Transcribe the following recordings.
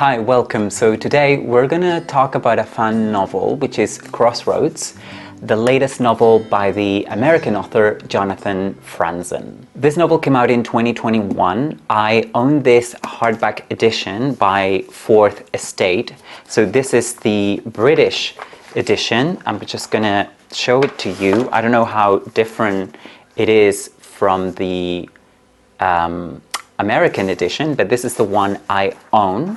Hi, welcome. So today we're gonna talk about a fun novel, which is Crossroads, the latest novel by the American author Jonathan Franzen. This novel came out in 2021. I own this hardback edition by Fourth Estate. So this is the British edition. I'm just gonna show it to you. I don't know how different it is from the American edition, but this is the one I own.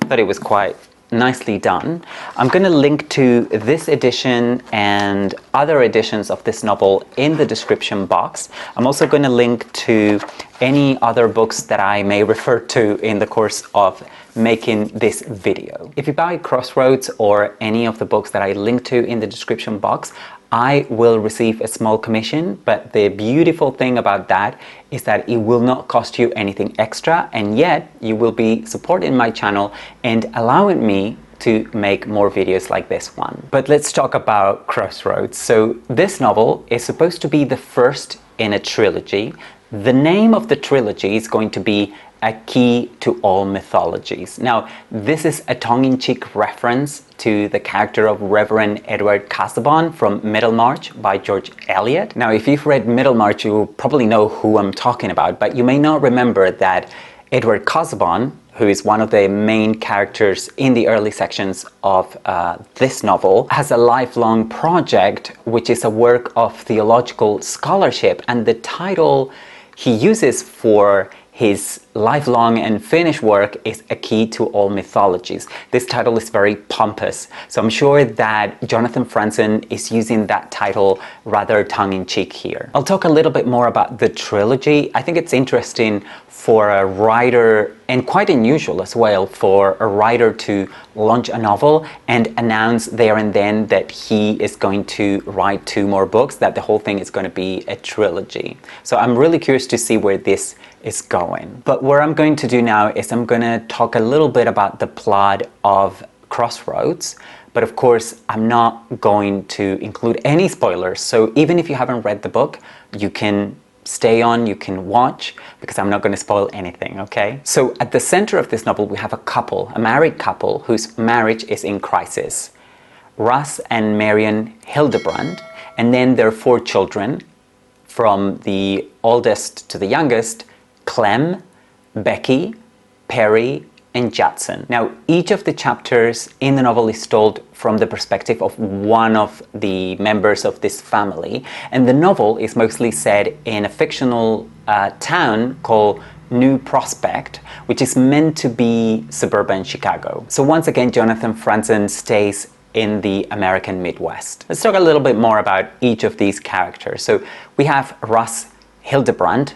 But it was quite nicely done. I'm going to link to this edition and other editions of this novel in the description box. I'm also going to link to any other books that I may refer to in the course of making this video. If you buy Crossroads or any of the books that I link to in the description box, I will receive a small commission, but the beautiful thing about that is that it will not cost you anything extra, and yet you will be supporting my channel and allowing me to make more videos like this one. But let's talk about Crossroads. So this novel is supposed to be the first in a trilogy. The name of the trilogy is going to be A Key to All Mythologies. Now, this is a tongue-in-cheek reference to the character of Reverend Edward Casaubon from Middlemarch by George Eliot. Now, if you've read Middlemarch, you probably know who I'm talking about, but you may not remember that Edward Casaubon, who is one of the main characters in the early sections of this novel, has a lifelong project, which is a work of theological scholarship, and the title he uses for his lifelong and finished work is A Key to All Mythologies. This title is very pompous, so I'm sure that Jonathan Franzen is using that title rather tongue-in-cheek here. I'll talk a little bit more about the trilogy. I think it's interesting for a writer, and quite unusual as well, for a writer to launch a novel and announce there and then that he is going to write 2 more books, that the whole thing is going to be a trilogy. So I'm really curious to see where this is going. But what I'm going to do now is I'm going to talk a little bit about the plot of Crossroads, but of course I'm not going to include any spoilers. So even if you haven't read the book, you can stay on, you can watch, because I'm not going to spoil anything, okay? So at the center of this novel we have a couple, a married couple whose marriage is in crisis. Russ and Marion Hildebrandt, and then their 4 children, from the oldest to the youngest, Clem, Becky, Perry, and Judson. Now, each of the chapters in the novel is told from the perspective of one of the members of this family, and the novel is mostly set in a fictional town called New Prospect, which is meant to be suburban Chicago. So once again, Jonathan Franzen stays in the American Midwest. Let's talk a little bit more about each of these characters. So we have Russ Hildebrandt,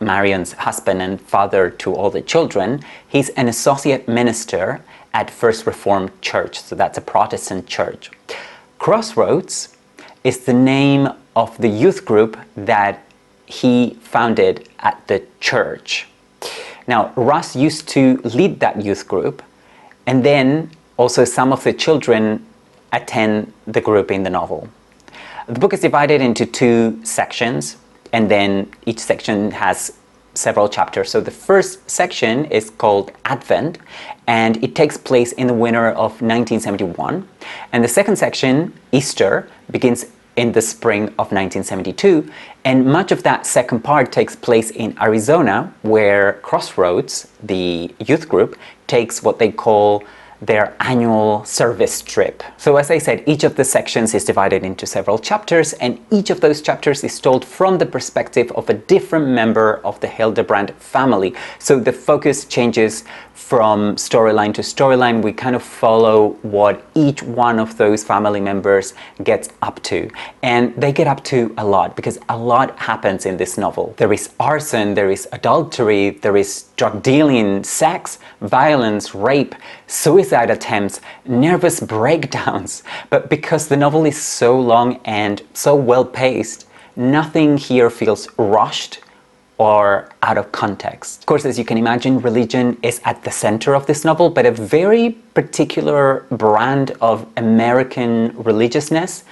Marion's husband and father to all the children. He's an associate minister at First Reformed Church, so that's a Protestant church. Crossroads is the name of the youth group that he founded at the church. Now, Russ used to lead that youth group, and then also some of the children attend the group in the novel. The book is divided into 2 sections, and then each section has several chapters. So the first section is called Advent, and it takes place in the winter of 1971. And the second section, Easter, begins in the spring of 1972. And much of that second part takes place in Arizona, where Crossroads, the youth group, takes what they call their annual service trip. So as I said, each of the sections is divided into several chapters, and each of those chapters is told from the perspective of a different member of the Hildebrandt family. So the focus changes from storyline to storyline. We kind of follow what each one of those family members gets up to. And they get up to a lot, because a lot happens in this novel. There is arson, there is adultery, there is drug dealing, sex, violence, rape, suicide attempts, nervous breakdowns. But because the novel is so long and so well paced, nothing here feels rushed or out of context. Of course, as you can imagine, religion is at the center of this novel, but a very particular brand of American religiousness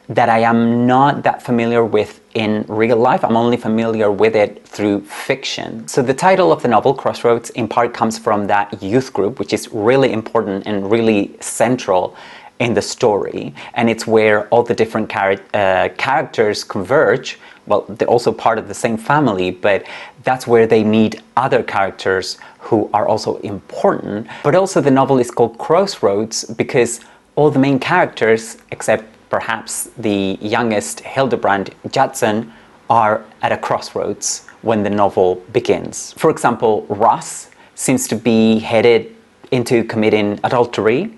that I am not that familiar with in real life. I'm only familiar with it through fiction. So the title of the novel, Crossroads, in part comes from that youth group, which is really important and really central in the story. And it's where all the different characters converge. Well, they're also part of the same family, but that's where they meet other characters who are also important. But also the novel is called Crossroads because all the main characters, except perhaps the youngest Hildebrandt, Judson, are at a crossroads when the novel begins. For example, Russ seems to be headed into committing adultery.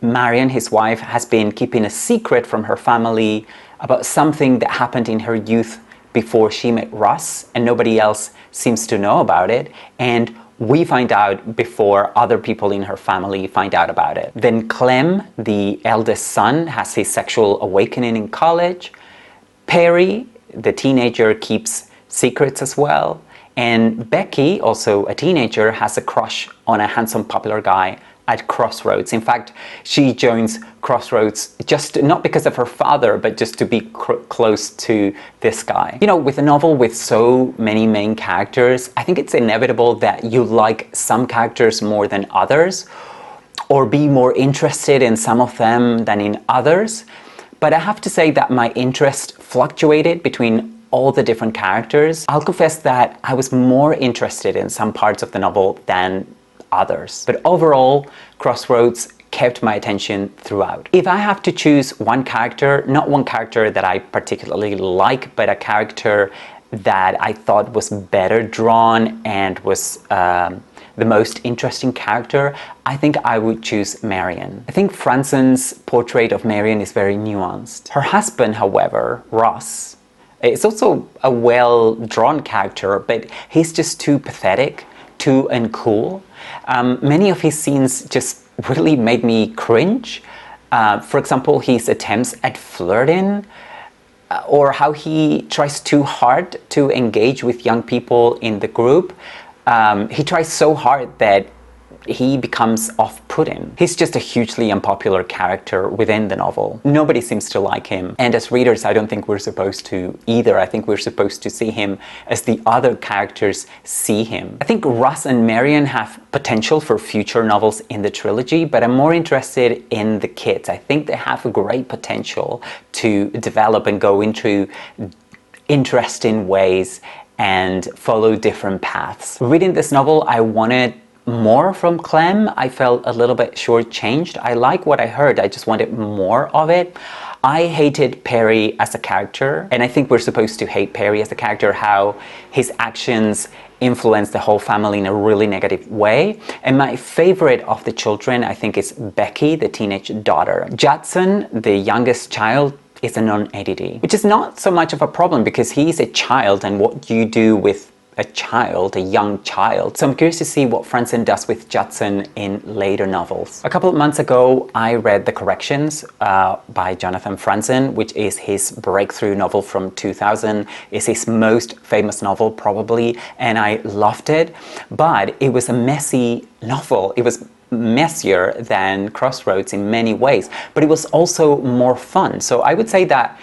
Marion, his wife, has been keeping a secret from her family about something that happened in her youth before she met Russ, and nobody else seems to know about it. And we find out before other people in her family find out about it. Then Clem, the eldest son, has his sexual awakening in college. Perry, the teenager, keeps secrets as well. And Becky, also a teenager, has a crush on a handsome, popular guy at Crossroads. In fact, she joins Crossroads just not because of her father, but just to be close to this guy. You know, with a novel with so many main characters, I think it's inevitable that you like some characters more than others, or be more interested in some of them than in others. But I have to say that my interest fluctuated between all the different characters. I'll confess that I was more interested in some parts of the novel than others. But overall, Crossroads kept my attention throughout. If I have to choose one character, not one character that I particularly like, but a character that I thought was better drawn and was the most interesting character, I think I would choose Marion. I think Franzen's portrait of Marion is very nuanced. Her husband, however, Ross, is also a well-drawn character, but he's just too pathetic, too uncool. Many of his scenes just really made me cringe. For example, his attempts at flirting, or how he tries too hard to engage with young people in the group. He tries so hard that he becomes off-putting. He's just a hugely unpopular character within the novel. Nobody seems to like him. And as readers, I don't think we're supposed to either. I think we're supposed to see him as the other characters see him. I think Russ and Marion have potential for future novels in the trilogy, but I'm more interested in the kids. I think they have a great potential to develop and go into interesting ways and follow different paths. Reading this novel, I wanted more from Clem. I felt a little bit shortchanged. I like what I heard, I just wanted more of it. I hated Perry as a character, and I think we're supposed to hate Perry as a character, how his actions influence the whole family in a really negative way. And my favorite of the children, I think, is Becky, the teenage daughter. Judson, the youngest child, is a non-entity, which is not so much of a problem because he's a child, and what you do with a child, a young child. So I'm curious to see what Franzen does with Judson in later novels. A couple of months ago, I read The Corrections by Jonathan Franzen, which is his breakthrough novel from 2000. It's his most famous novel, probably, and I loved it. But it was a messy novel. It was messier than Crossroads in many ways, but it was also more fun. So I would say that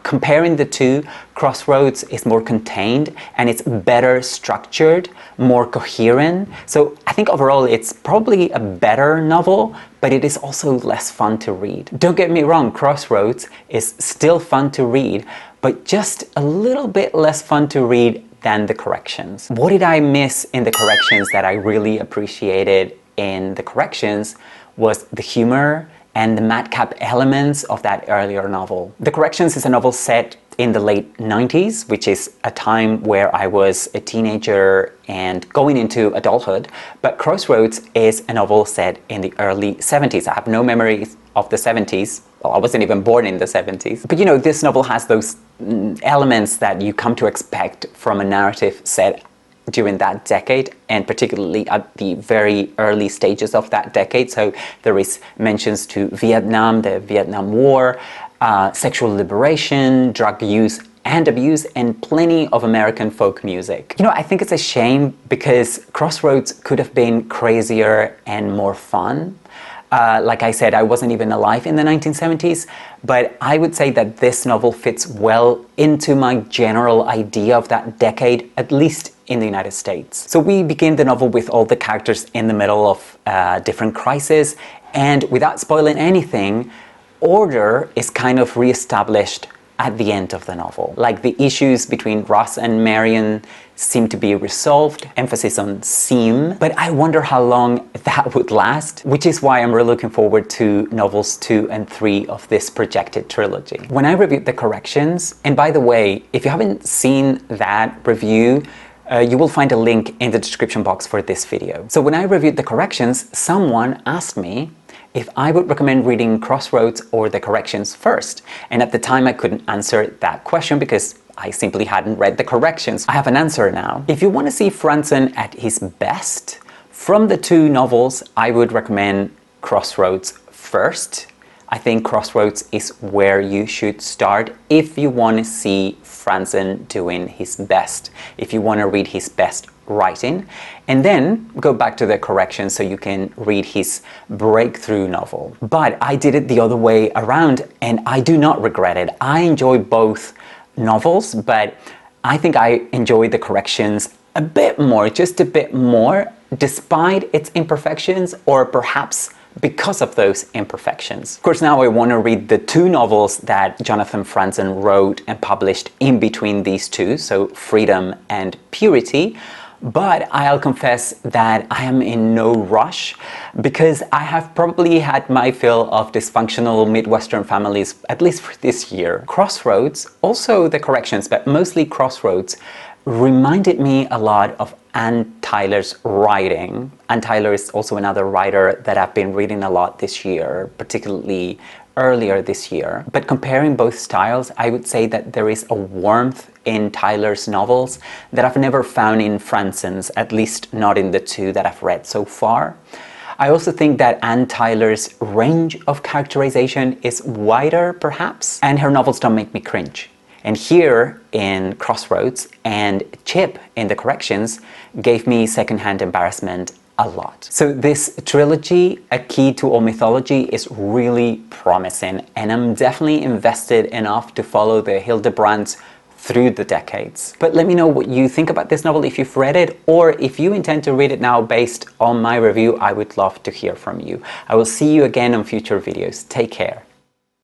comparing the two, Crossroads is more contained and it's better structured, more coherent. So I think overall it's probably a better novel, but it is also less fun to read. Don't get me wrong, Crossroads is still fun to read, but just a little bit less fun to read than The Corrections. What did I miss in The Corrections that I really appreciated in The Corrections was the humor and the madcap elements of that earlier novel. The Corrections is a novel set in the late 90s, which is a time where I was a teenager and going into adulthood, but Crossroads is a novel set in the early 70s. I have no memories of the 70s. Well, I wasn't even born in the 70s. But you know, this novel has those elements that you come to expect from a narrative set during that decade, and particularly at the very early stages of that decade. So there is mentions to Vietnam, the Vietnam War, sexual liberation, drug use and abuse, and plenty of American folk music. You know, I think it's a shame because Crossroads could have been crazier and more fun. Like I said, I wasn't even alive in the 1970s, but I would say that this novel fits well into my general idea of that decade, at least in the United States. So we begin the novel with all the characters in the middle of different crises, and without spoiling anything, order is kind of re-established at the end of the novel. Like the issues between Ross and Marion seem to be resolved, emphasis on seem, but I wonder how long that would last, which is why I'm really looking forward to novels 2 and 3 of this projected trilogy. When I reviewed the corrections, and by the way, if you haven't seen that review, you will find a link in the description box for this video. So when I reviewed the corrections, someone asked me if I would recommend reading Crossroads or the corrections first. And at the time I couldn't answer that question because I simply hadn't read the corrections. I have an answer now. If you want to see Franzen at his best, from the 2 novels, I would recommend Crossroads first. I think Crossroads is where you should start if you want to see Franzen doing his best, if you want to read his best writing, and then go back to the corrections so you can read his breakthrough novel. But I did it the other way around, and I do not regret it. I enjoy both novels, but I think I enjoy the corrections a bit more, just a bit more, despite its imperfections, or perhaps because of those imperfections. Of course, now I want to read the 2 novels that Jonathan Franzen wrote and published in between these 2, so Freedom and Purity. But I'll confess that I am in no rush because I have probably had my fill of dysfunctional Midwestern families, at least for this year. Crossroads, also the corrections, but mostly Crossroads, reminded me a lot of Anne Tyler's writing. Anne Tyler is also another writer that I've been reading a lot this year, particularly earlier this year. But comparing both styles, I would say that there is a warmth in Tyler's novels that I've never found in Franzen's, at least not in the 2 that I've read so far. I also think that Anne Tyler's range of characterization is wider, perhaps, and her novels don't make me cringe. And here in Crossroads and Chip in the corrections gave me secondhand embarrassment a lot. So this trilogy, A Key to All Mythology, is really promising, and I'm definitely invested enough to follow the Hildebrandts through the decades. But let me know what you think about this novel if you've read it, or if you intend to read it now based on my review. I would love to hear from you. I will see you again on future videos. Take care.